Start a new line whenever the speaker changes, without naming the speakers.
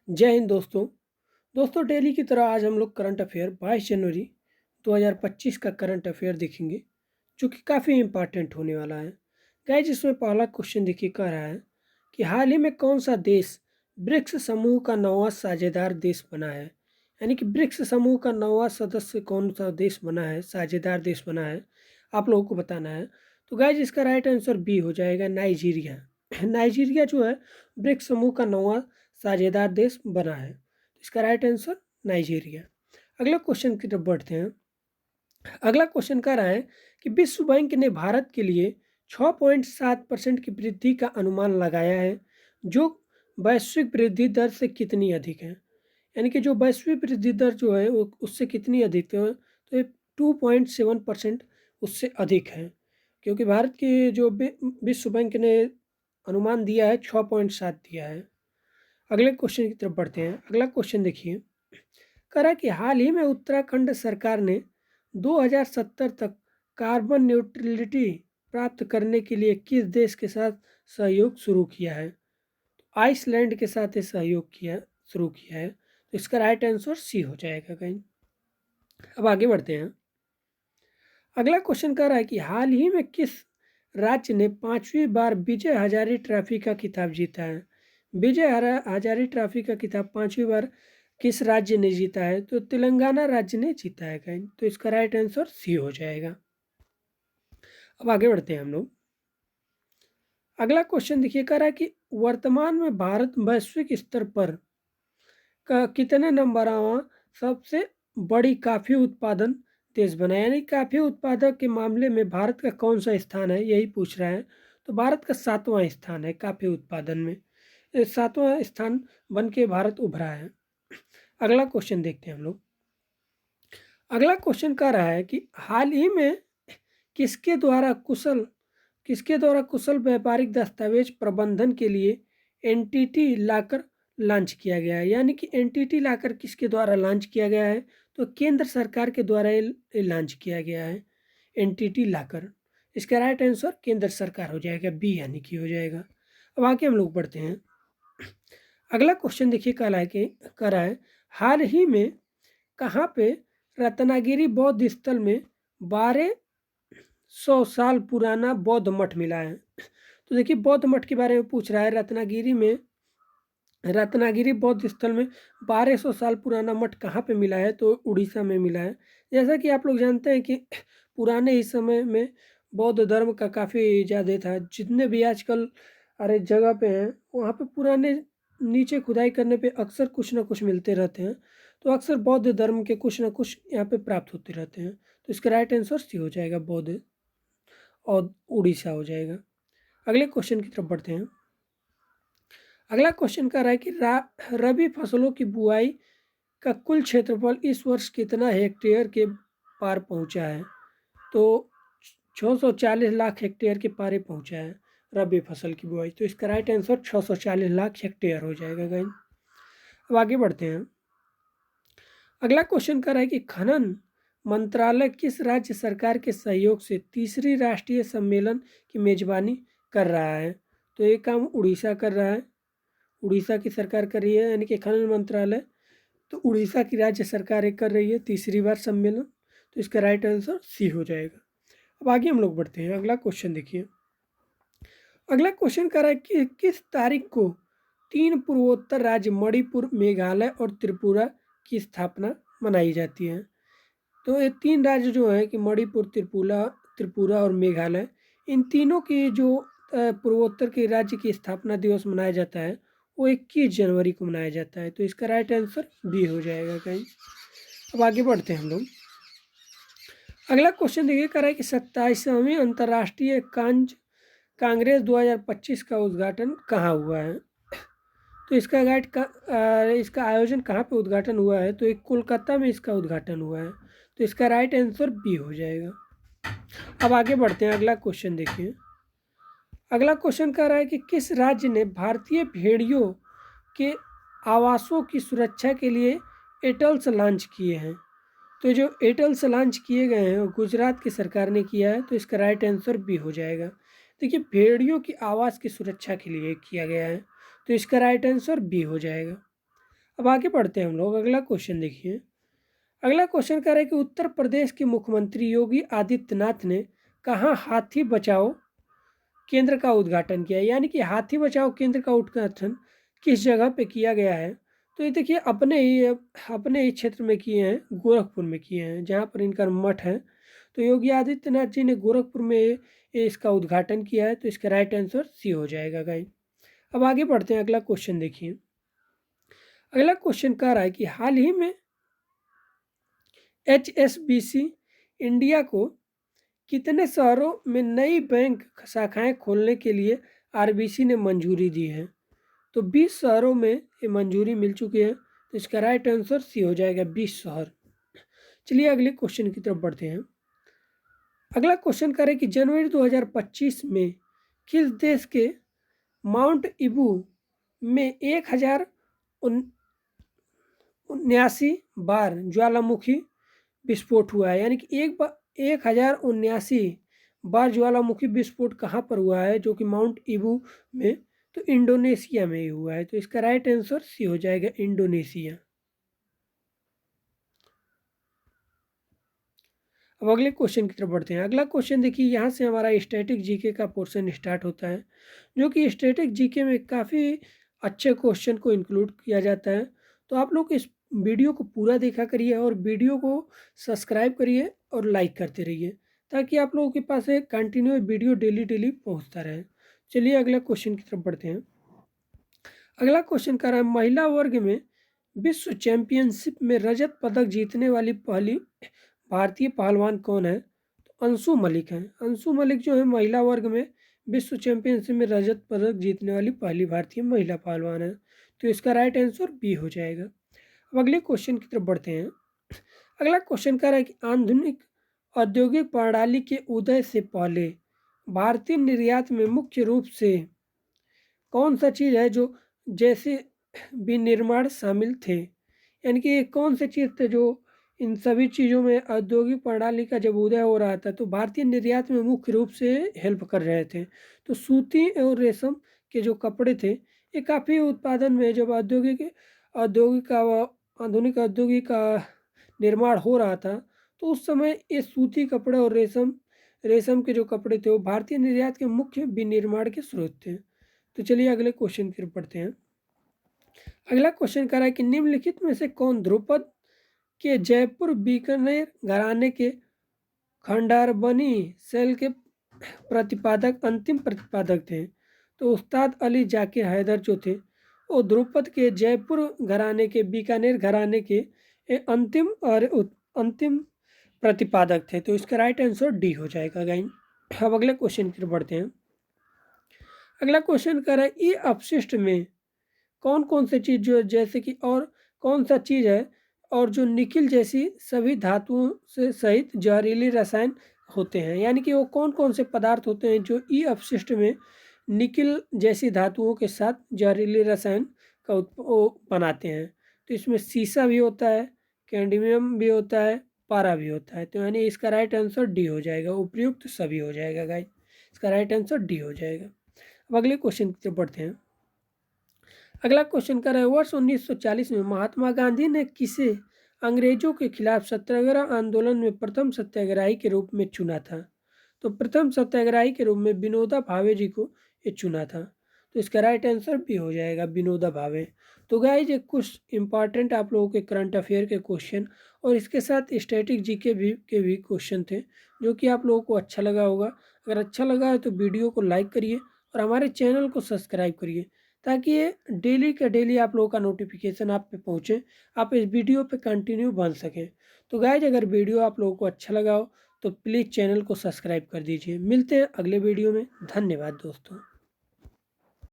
जय हिंद दोस्तों। डेली की तरह आज हम लोग करंट अफेयर 22 जनवरी 2025 का करंट अफेयर देखेंगे जो कि काफ़ी इम्पॉर्टेंट होने वाला है। गाइस, इसमें पहला क्वेश्चन देखिए कह रहा है कि हाल ही में कौन सा देश ब्रिक्स समूह का नौवां साझेदार देश बना है। यानी कि ब्रिक्स समूह का नौवां सदस्य कौन सा देश बना है, साझेदार देश बना है, आप लोगों को बताना है। तो गाइस, इसका राइट आंसर बी हो जाएगा, नाइजीरिया। नाइजीरिया जो है ब्रिक्स समूह का नौवां साझेदार देश बना है। तो इसका राइट आंसर नाइजीरिया। अगला क्वेश्चन की तरफ बढ़ते हैं। अगला क्वेश्चन कह रहा है कि विश्व बैंक ने भारत के लिए 6.7% की वृद्धि का अनुमान लगाया है, जो वैश्विक वृद्धि दर से कितनी अधिक है। यानी कि जो वैश्विक वृद्धि दर जो है वो उससे कितनी अधिक है, तो ये 2.7% उससे अधिक है, क्योंकि भारत की जो विश्व बैंक ने अनुमान दिया है 6.7 दिया है। अगले क्वेश्चन की तरफ बढ़ते हैं। अगला क्वेश्चन देखिए, करा कि हाल ही में उत्तराखंड सरकार ने 2070 तक कार्बन न्यूट्रलिटी प्राप्त करने के लिए किस देश के साथ सहयोग शुरू किया है। आइसलैंड के साथ ये सहयोग शुरू किया है। तो इसका राइट आंसर सी हो जाएगा कहीं। अब आगे बढ़ते हैं। अगला क्वेश्चन कह रहा है कि हाल ही में किस राज्य ने 5वीं बार विजय हजारे ट्रॉफी का खिताब जीता है। विजय हजारे ट्रॉफी का खिताब 5वीं बार किस राज्य ने जीता है, तो तेलंगाना राज्य ने जीता है कहीं। तो इसका राइट आंसर सी हो जाएगा। अब आगे बढ़ते हैं हम लोग। अगला क्वेश्चन देखिए, कह रहा है कि वर्तमान में भारत वैश्विक स्तर पर का कितने नंबरवा सबसे बड़ी काफ़ी उत्पादन देश बना है। यानी काफ़ी उत्पादक के मामले में भारत का कौन सा स्थान है, यही पूछ रहा है। तो भारत का 7वां स्थान है काफ़ी उत्पादन में। 7वां स्थान बन के भारत उभरा है। अगला क्वेश्चन देखते हैं हम लोग। अगला क्वेश्चन कह रहा है कि हाल ही में किसके द्वारा कुशल व्यापारिक दस्तावेज प्रबंधन के लिए एनटीटी लाकर लॉन्च किया गया है। यानी कि एनटीटी लाकर किसके द्वारा लॉन्च किया गया है, तो केंद्र सरकार के द्वारा ये लॉन्च किया गया है एनटीटी लाकर। इसका राइट आंसर केंद्र सरकार हो जाएगा, बी यानी कि हो जाएगा। अब आगे हम लोग बढ़ते हैं। अगला क्वेश्चन देखिए कह रहा है हाल ही में कहाँ पे रत्नागिरी बौद्ध स्थल में 1200 साल पुराना बौद्ध मठ मिला है। तो देखिए बौद्ध मठ के बारे में पूछ रहा है। रत्नागिरी बौद्ध स्थल में 1200 साल पुराना मठ कहाँ पे मिला है, तो उड़ीसा में मिला है। जैसा कि आप लोग जानते हैं कि पुराने ही समय में बौद्ध धर्म का काफ़ी ज़्यादा था। जितने भी आजकल अरे जगह पे हैं वहाँ पे पुराने नीचे खुदाई करने पे अक्सर कुछ ना कुछ मिलते रहते हैं। तो अक्सर बौद्ध धर्म के कुछ ना कुछ यहाँ पे प्राप्त होते रहते हैं। तो इसका राइट आंसर सी हो जाएगा, बौद्ध और उड़ीसा हो जाएगा। अगले क्वेश्चन की तरफ बढ़ते हैं। अगला क्वेश्चन कह रहा है कि रबी फसलों की बुआई का कुल क्षेत्रफल इस वर्ष कितना हेक्टेयर के पार पहुंचा है। तो 640 लाख हेक्टेयर के पारे पहुंचा है रबी फसल की बुआई। तो इसका राइट आंसर 640 लाख हेक्टेयर हो जाएगा गाइस। अब आगे बढ़ते हैं। अगला क्वेश्चन कर रहा है कि खनन मंत्रालय किस राज्य सरकार के सहयोग से तीसरी राष्ट्रीय सम्मेलन की मेजबानी कर रहा है। तो ये काम उड़ीसा कर रहा है, उड़ीसा की सरकार कर रही है। यानी कि खनन मंत्रालय तो उड़ीसा की राज्य सरकार एक कर रही है तीसरी बार सम्मेलन। तो इसका राइट आंसर सी हो जाएगा। अब आगे हम लोग बढ़ते हैं। अगला क्वेश्चन देखिए। अगला क्वेश्चन कर रहा है कि किस तारीख को 3 पूर्वोत्तर राज्य मणिपुर, मेघालय और त्रिपुरा की स्थापना मनाई जाती है। तो ये 3 राज्य जो हैं कि मणिपुर, त्रिपुरा और मेघालय, इन तीनों की जो पूर्वोत्तर के राज्य की स्थापना दिवस मनाया जाता है वो 21 जनवरी को मनाया जाता है। तो इसका राइट आंसर बी हो जाएगा कहीं। अब आगे बढ़ते हैं हम लोग। अगला क्वेश्चन देखिए कर रहा है कि 27वीं अंतर्राष्ट्रीय कांग्रेस 2025 का उद्घाटन कहाँ हुआ है। तो इसका आयोजन कहाँ पे उद्घाटन हुआ है, तो एक कोलकाता में इसका उद्घाटन हुआ है। तो इसका राइट आंसर बी हो जाएगा। अब आगे बढ़ते हैं। अगला क्वेश्चन देखिए। अगला क्वेश्चन कह रहा है कि किस राज्य ने भारतीय भेड़ियों के आवासों की सुरक्षा के लिए एटल्स लॉन्च किए हैं। तो जो एटल्स लॉन्च किए गए हैं वो गुजरात की सरकार ने किया है। तो इसका राइट आंसर बी हो जाएगा। देखिए भेड़ियों की आवास की सुरक्षा के लिए किया गया है। तो इसका राइट आंसर बी हो जाएगा। अब आगे बढ़ते हैं हम लोग, अगला क्वेश्चन देखिए। अगला क्वेश्चन कह रहा है कि उत्तर प्रदेश के मुख्यमंत्री योगी आदित्यनाथ ने कहाँ हाथी बचाओ केंद्र का उद्घाटन किया है, यानी कि हाथी बचाओ केंद्र का उद्घाटन किस जगह पे किया गया है। तो ये देखिए अपने ही क्षेत्र में किए हैं, गोरखपुर में किए हैं, जहाँ पर इनका मठ है। तो योगी आदित्यनाथ जी ने गोरखपुर में इसका उद्घाटन किया है। तो इसका राइट आंसर सी हो जाएगा गाइस। अब आगे बढ़ते हैं, अगला क्वेश्चन देखिए। अगला क्वेश्चन कह रहा है कि हाल ही में HSBC इंडिया को कितने शहरों में नई बैंक शाखाएं खोलने के लिए आरबीसी ने मंजूरी दी है। तो 20 शहरों में ये मंजूरी मिल चुकी है। तो इसका राइट आंसर सी हो जाएगा, 20 शहर। चलिए अगले क्वेश्चन की तरफ बढ़ते हैं। अगला क्वेश्चन करें कि जनवरी 2025 में किस देश के माउंट इबू में 1079 बार ज्वालामुखी विस्फोट हुआ है, यानी कि 1079 बार ज्वालामुखी विस्फोट कहाँ पर हुआ है, जो कि माउंट इबू में, तो इंडोनेशिया में ही हुआ है। तो इसका राइट आंसर सी हो जाएगा, इंडोनेशिया। अब अगले क्वेश्चन की तरफ बढ़ते हैं। अगला क्वेश्चन देखिए, यहाँ से हमारा स्टैटिक जीके का पोर्शन स्टार्ट होता है, जो कि स्टैटिक जीके में काफ़ी अच्छे क्वेश्चन को इंक्लूड किया जाता है। तो आप लोग इस वीडियो को पूरा देखा करिए और वीडियो को सब्सक्राइब करिए और लाइक करते रहिए, ताकि आप लोगों के पास एक कंटिन्यू वीडियो डेली डेली पहुँचता रहे। चलिए अगला क्वेश्चन की तरफ बढ़ते हैं। अगला क्वेश्चन कर रहा है, महिला वर्ग में विश्व चैंपियनशिप में रजत पदक जीतने वाली पहली भारतीय पहलवान कौन है। तो अंशु मलिक हैं। अंशु मलिक जो है महिला वर्ग में विश्व चैंपियनशिप में रजत पदक जीतने वाली पहली भारतीय महिला पहलवान है। तो इसका राइट आंसर बी हो जाएगा। अब अगले क्वेश्चन की तरफ बढ़ते हैं। अगला क्वेश्चन कह रहा है कि आधुनिक औद्योगिक प्रणाली के उदय से पहले भारतीय निर्यात में मुख्य रूप से कौन सा चीज़ है जो जैसे विनिर्माण शामिल थे, यानी कि कौन से चीज़ थे जो इन सभी चीज़ों में औद्योगिक प्रणाली का जब उदय हो रहा था तो भारतीय निर्यात में मुख्य रूप से हेल्प कर रहे थे। तो सूती और रेशम के जो कपड़े थे, ये काफ़ी उत्पादन में जब औद्योगिक का आधुनिक औद्योगिक का निर्माण हो रहा था, तो उस समय ये सूती कपड़े और रेशम के जो कपड़े थे वो भारतीय निर्यात के मुख्य विनिर्माण के स्रोत थे। तो चलिए अगले क्वेश्चन की तरफ बढ़ते हैं। अगला क्वेश्चन कह रहा है कि निम्नलिखित में से कौन ध्रुपद के जयपुर बीकानेर घराने के खंडारबनी शैल के अंतिम प्रतिपादक थे। तो उस्ताद अली जाकिर हैदर जो थे वो ध्रुपद के जयपुर घराने के बीकानेर घराने के अंतिम प्रतिपादक थे। तो इसका राइट आंसर डी हो जाएगा गाइस। अब अगले क्वेश्चन की तरफ बढ़ते हैं। अगला क्वेश्चन कर रहा है ई अपशिष्ट में कौन कौन से चीज़ जो जैसे कि और कौन सा चीज़ है और जो निकिल जैसी सभी धातुओं से सहित जहरीले रसायन होते हैं, यानी कि वो कौन कौन से पदार्थ होते हैं जो ई अपशिष्ट में निकिल जैसी धातुओं के साथ जहरीले रसायन का वो बनाते हैं। तो इसमें सीसा भी होता है, कैडमियम भी होता है, पारा भी होता है। तो यानी इसका राइट आंसर डी हो जाएगा, उपयुक्त सभी हो जाएगा गाइस। इसका राइट आंसर डी हो जाएगा। अब अगले क्वेश्चन की तरफ बढ़ते हैं। अगला क्वेश्चन कर रहा है, वर्ष 1940 में महात्मा गांधी ने किसे अंग्रेजों के खिलाफ सत्याग्रह आंदोलन में प्रथम सत्याग्रही के रूप में चुना था। तो प्रथम सत्याग्रही के रूप में विनोबा भावे जी को ये चुना था। तो इसका राइट आंसर भी हो जाएगा, विनोबा भावे। तो गाइज ये कुछ इंपॉर्टेंट आप लोगों के करंट अफेयर के क्वेश्चन और इसके साथ स्टैटिक जीके के भी क्वेश्चन थे, जो कि आप लोगों को अच्छा लगा होगा। अगर अच्छा लगा है तो वीडियो को लाइक करिए और हमारे चैनल को सब्सक्राइब करिए, ताकि ये डेली का डेली आप लोगों का नोटिफिकेशन आप पे पहुँचे, आप इस वीडियो पे कंटिन्यू बन सकें। तो गाइज अगर वीडियो आप लोगों को अच्छा लगा हो तो प्लीज़ चैनल को सब्सक्राइब कर दीजिए। मिलते हैं अगले वीडियो में। धन्यवाद दोस्तों।